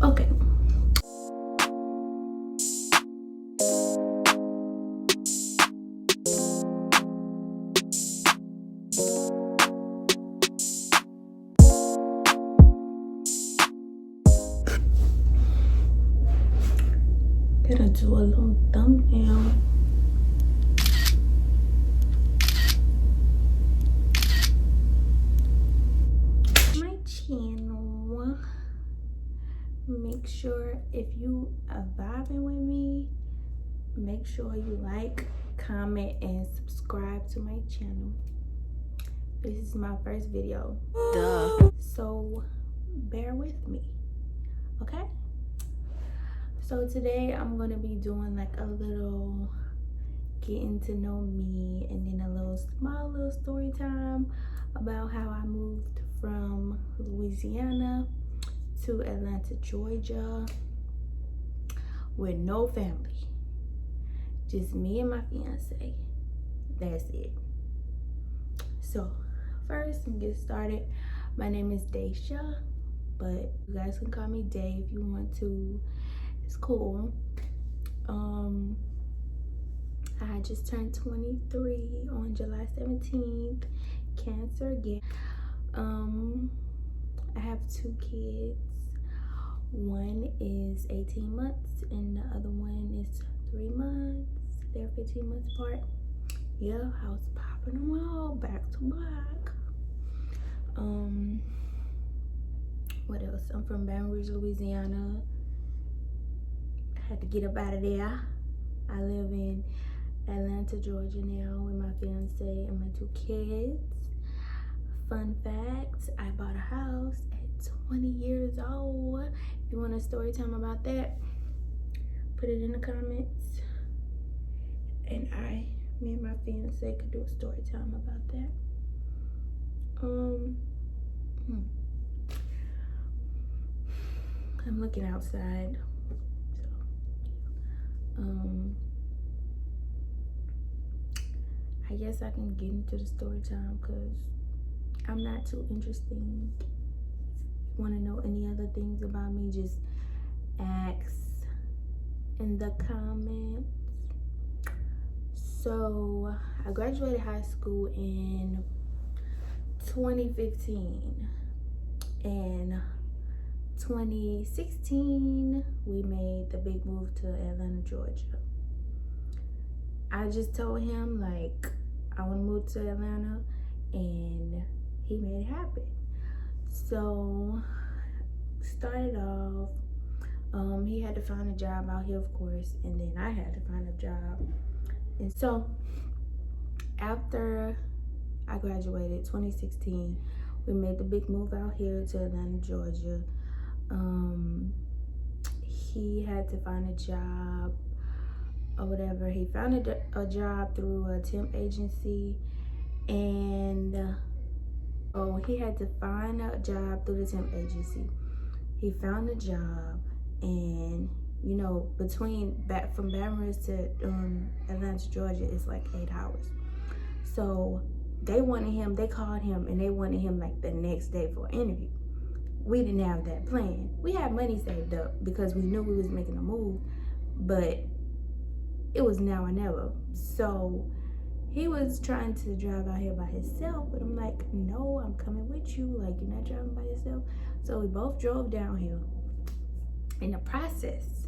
Okay. Gotta do a little thumbnail. My channel. Make sure if you are vibing with me, make sure you like, comment, and subscribe to my channel. This is my first video, so bear with me, okay? So today I'm gonna be doing like a little getting to know me, and then a little small story time about how I moved from Louisiana to Atlanta, Georgia with no family, just me and my fiance. That's it. So first, and get started, my name is Daisha, but you guys can call me Day if you want to. It's cool. I just turned 23 on July 17th. Cancer again. I have 2 kids. One is 18 months and the other one is 3 months. They're 15 months apart. Yeah, I was popping them all back to back. What else? I'm from Baton Rouge, Louisiana. Had to get up out of there. I live in Atlanta, Georgia now with my fiance and my 2 kids. Fun fact, I bought a house at 20 years old. If you want a story time about that, put it in the comments. And me and my fiance could do a story time about that. I'm looking outside. I guess I can get into the story time because I'm not too interesting. If you want to know any other things about me, just ask in the comments. So I graduated high school in 2015. In 2016, we made the big move to Atlanta, Georgia. I just told him, like, I want to move to Atlanta, and he made it happen. So, started off, he had to find a job out here, of course, and then I had to find a job. And so, after I graduated, 2016, we made the big move out here to Atlanta, Georgia. He had to find a job or whatever. He found a job through a temp agency, and he had to find a job through the temp agency. He found a job, and you know, from Baton Rouge to Atlanta, Georgia, it's like 8 hours. So they called him and they wanted him like the next day for an interview. We didn't have that plan. We had money saved up because we knew we was making a move, but it was now or never. So he was trying to drive out here by himself, but I'm like, no, I'm coming with you. Like, you're not driving by yourself. So we both drove down here. In the process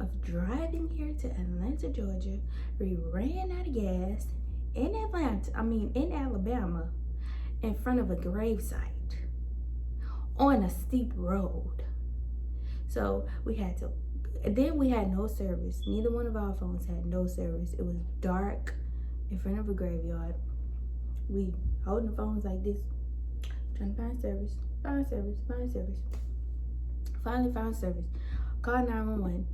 of driving here to Atlanta, Georgia, we ran out of gas in Alabama, in front of a gravesite on a steep road. So we had no service. Neither one of our phones had no service. It was dark in front of a graveyard. We holding the phones like this, trying to find service. Finally found service. Called 911.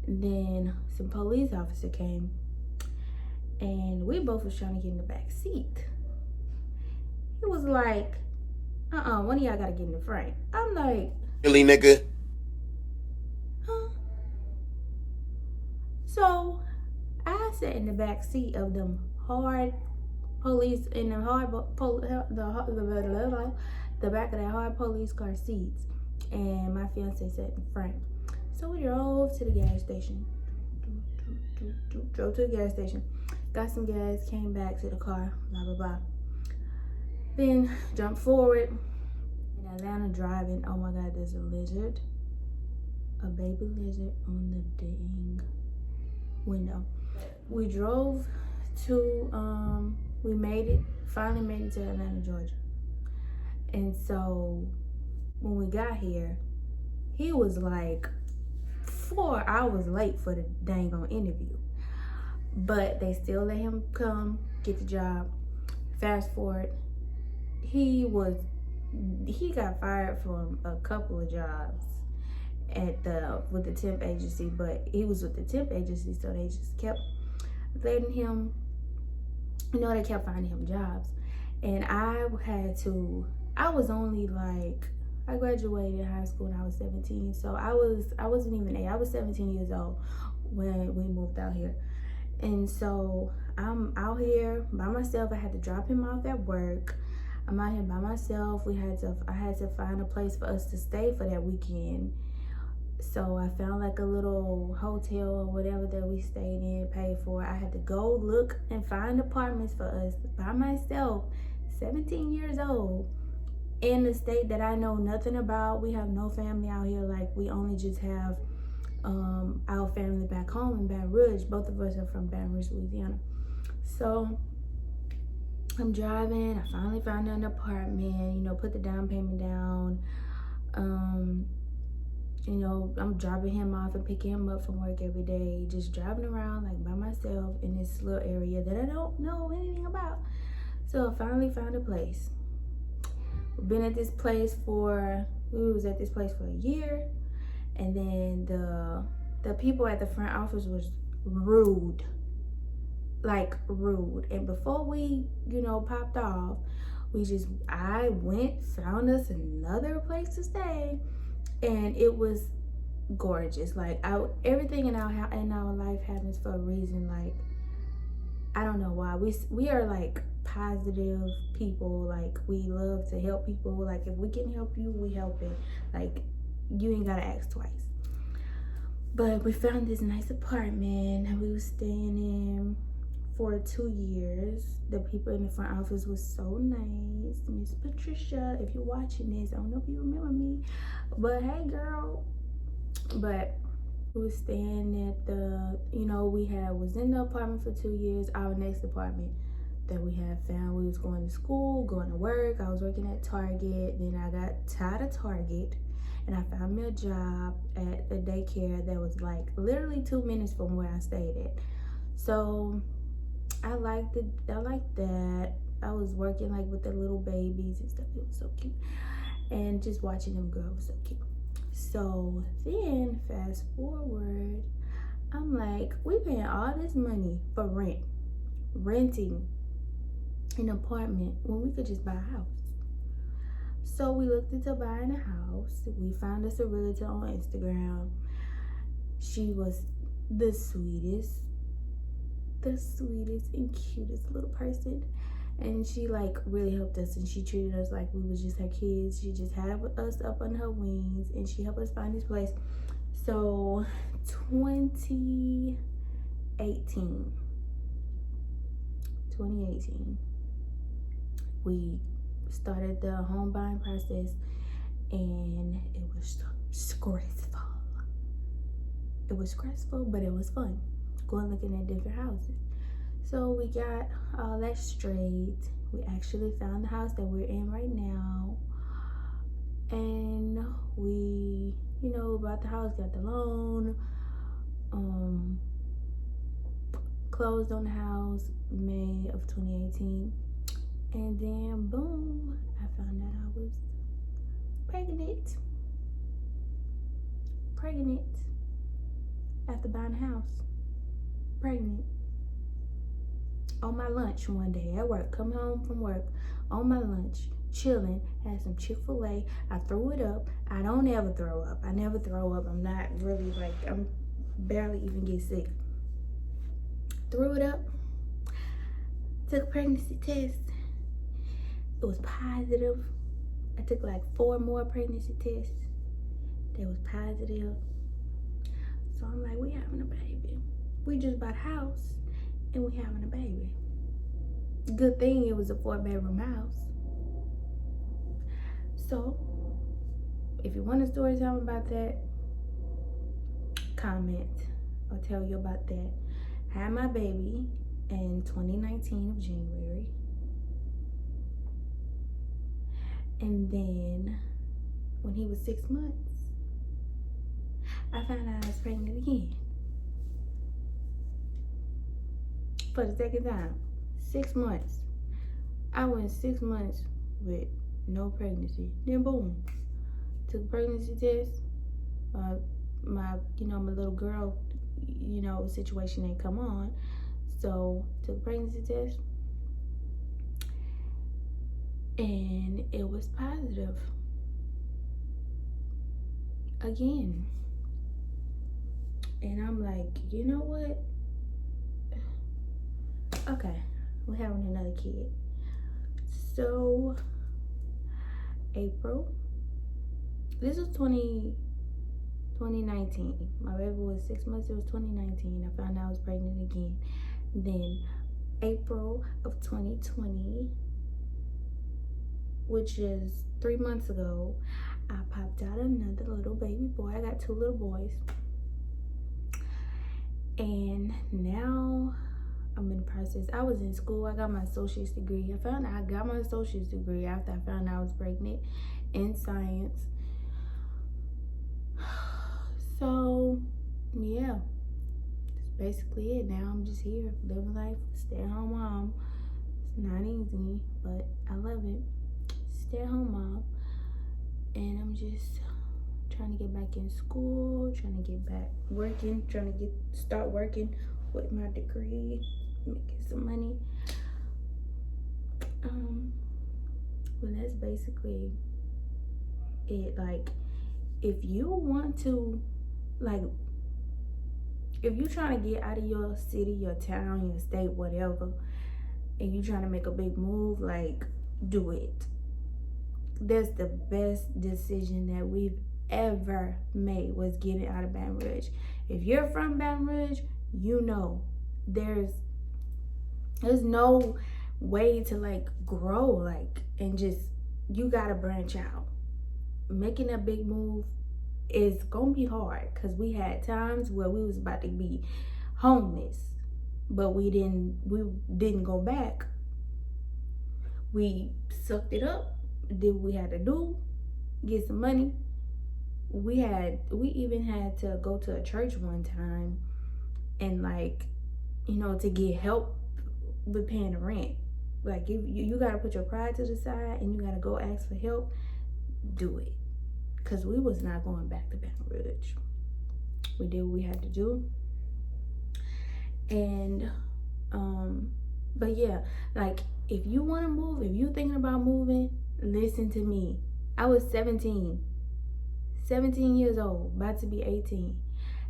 Then some police officer came, and we both was trying to get in the back seat. He was like, one of y'all gotta get in the front. I'm like, really, nigga? huh? So I sat in the back seat of them hard police, in the back of that hard police car seats. and my fiance sat in front. So we drove to the gas station. Drove to the gas station, got some gas, came back to the car, blah, blah, blah. Then jumped forward. In Atlanta driving, oh my God, there's a lizard. A baby lizard on the dang window. We drove to, we finally made it to Atlanta, Georgia. And so when we got here, he was like 4 hours late for the dang on interview. But they still let him come, get the job. Fast forward, he got fired from a couple of jobs with the temp agency, but he was with the temp agency, so they just kept letting him, they kept finding him jobs. And I was only like, I graduated high school when I was 17, so I wasn't even 8. I was 17 years old when we moved out here. And so I'm out here by myself. I had to drop him off at work. I'm out here by myself. I had to find a place for us to stay for that weekend. So I found like a little hotel or whatever that we stayed in, paid for. I had to go look and find apartments for us by myself, 17 years old, in a state that I know nothing about. We have no family out here. Like, we only just have our family back home in Baton Rouge. Both of us are from Baton Rouge, Louisiana. So I'm driving. I finally found an apartment, put the down payment down. I'm dropping him off and picking him up from work every day, just driving around like by myself in this little area that I don't know anything about. So I finally found a place. We've been at this place we was at this place for a year, and then the people at the front office was rude. Like rude. And before we, popped off, I found us another place to stay, and it was gorgeous. Like, everything in our life happens for a reason. Like, I don't know why. We are like positive people. Like, we love to help people. Like, if we can help you, we help it. Like, you ain't gotta ask twice. But we found this nice apartment that we was staying in for 2 years. The people in the front office was so nice. Miss Patricia, if you're watching this, I don't know if you remember me, but hey girl. But we was staying at was in the apartment for 2 years. Our next apartment that we had found, we was going to school, going to work. I was working at Target. Then I got tired of Target, and I found me a job at a daycare that was like literally 2 minutes from where I stayed at. So I liked that. I was working like with the little babies and stuff. It was so cute. And just watching them grow was so cute. So then fast forward, I'm like, we paying all this money for renting an apartment when we could just buy a house. So we looked into buying a house. We found us a realtor on Instagram. She was the sweetest and cutest little person, and she like really helped us, and she treated us like we was just her kids. She just had us up on her wings, and she helped us find this place. So 2018, we started the home buying process, and it was stressful. It was stressful, but it was fun, going looking at different houses. So we got all that straight. We actually found the house that we're in right now, and we bought the house, got the loan, closed on the house May of 2018, and then boom, I found out I was pregnant after buying a house. Pregnant on my lunch one day at work. Come home from work on my lunch, chilling, had some Chick-fil-A. I threw it up. I don't ever throw up. I never throw up. I'm not really I'm barely even get sick. Threw it up, took a pregnancy test. It was positive. I took like 4 more pregnancy tests. They was positive. So I'm like, we having a baby. We just bought a house and we having a baby. Good thing it was a 4-bedroom house. So if you want a story time about that, comment. I'll tell you about that. Had my baby in 2019 of January. And then when he was 6 months, I found out I was pregnant again. For the second time. 6 months. I went 6 months with no pregnancy. Then boom, took a pregnancy test. My little girl, situation ain't come on. So took a pregnancy test. And it was positive. Again. And I'm like, you know what? Okay, we're having another kid. So, April. This was 2019. My baby was 6 months. It was 2019. I found out I was pregnant again. Then, April of 2020, which is 3 months ago, I popped out another little baby boy. I got 2 little boys. And now I'm in the process. I was in school. I got my associate's degree. I got my associate's degree after I found out I was pregnant in science. So, yeah. That's basically it. Now I'm just here living life, stay-at-home mom. It's not easy, but I love it. Stay-at-home mom. And I'm just trying to get back in school, trying to get back working, start working with my degree, making some money. But that's basically it. Like, if you want to, if you're trying to get out of your city, your town, your state, whatever, and you're trying to make a big move, do it. That's the best decision that we've ever made, was getting out of Baton Rouge. If you're from Baton Rouge, there's no way to grow, and just, you gotta branch out. Making a big move is gonna be hard, because we had times where we was about to be homeless, but we didn't go back. We sucked it up, did what we had to do, get some money. We even had to go to a church one time and to get help with paying the rent. You gotta put your pride to the side and you gotta go ask for help. Do it, because we was not going back to Baton Rouge. We did what we had to do. And but yeah, if you want to move, if you thinking about moving, listen to me. I was 17 years old, about to be 18,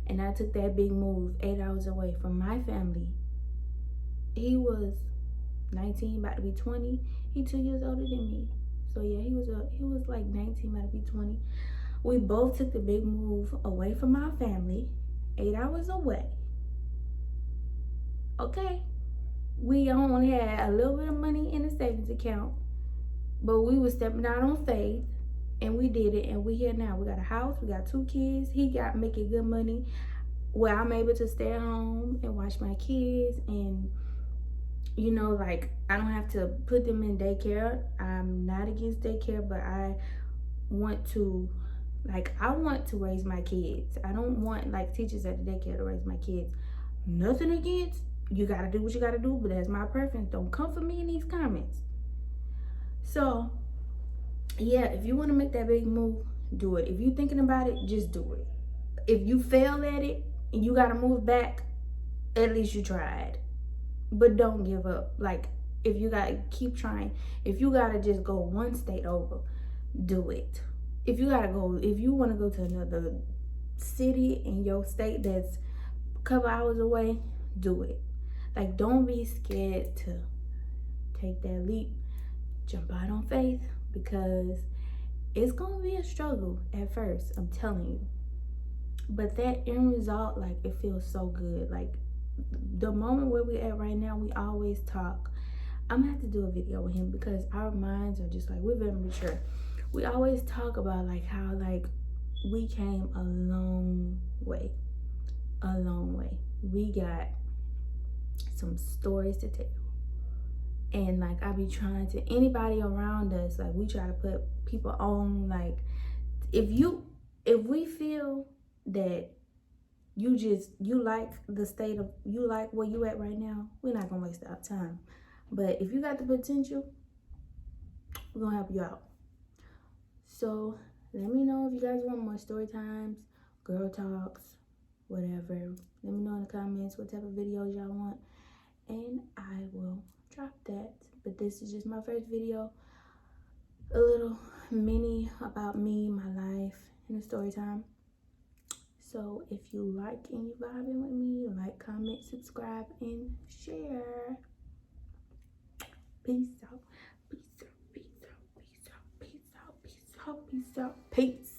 and I took that big move 8 hours away from my family. He was 19, about to be 20. He 2 years older than me. So yeah, he was 19, about to be 20. We both took the big move away from our family, 8 hours away. Okay, we only had a little bit of money in the savings account, but we was stepping out on faith, and we did it, and we here now. We got a house, we got 2 kids. He got making good money where I'm able to stay at home and watch my kids, and I don't have to put them in daycare. I'm not against daycare, but I want to raise my kids. I don't want teachers at the daycare to raise my kids. Nothing against, you gotta do what you gotta do, but that's my preference. Don't come for me in these comments. So yeah, if you want to make that big move, do it. If you're thinking about it, just do it. If you fail at it and you gotta move back, at least you tried. But don't give up. If you gotta keep trying, if you gotta just go one state over, do it. If you want to go to another city in your state that's a couple hours away, do it. Don't be scared to take that leap, jump out on faith, because It's gonna be a struggle at first, I'm telling you. But that end result, like, it feels so good. Like, the moment where we at right now, we always talk. I'm gonna have to do a video with him because our minds are just like, we're very mature. We always talk about like how like we came a long way. A long way. We got some stories to tell. And like I be trying to, anybody around us, like we try to put people on, like if we feel that you like the state of, you like where you at right now, we're not gonna waste our time. But if you got the potential, we're gonna help you out. So let me know if you guys want more story times, girl talks, whatever. Let me know in the comments what type of videos y'all want, and I will drop that. But this is just my first video, a little mini about me, my life, and a story time. So if you like and you vibing with me, like, comment, subscribe, and share. Peace out. Peace out. Peace out. Peace out. Peace out. Peace out. Peace out. Peace.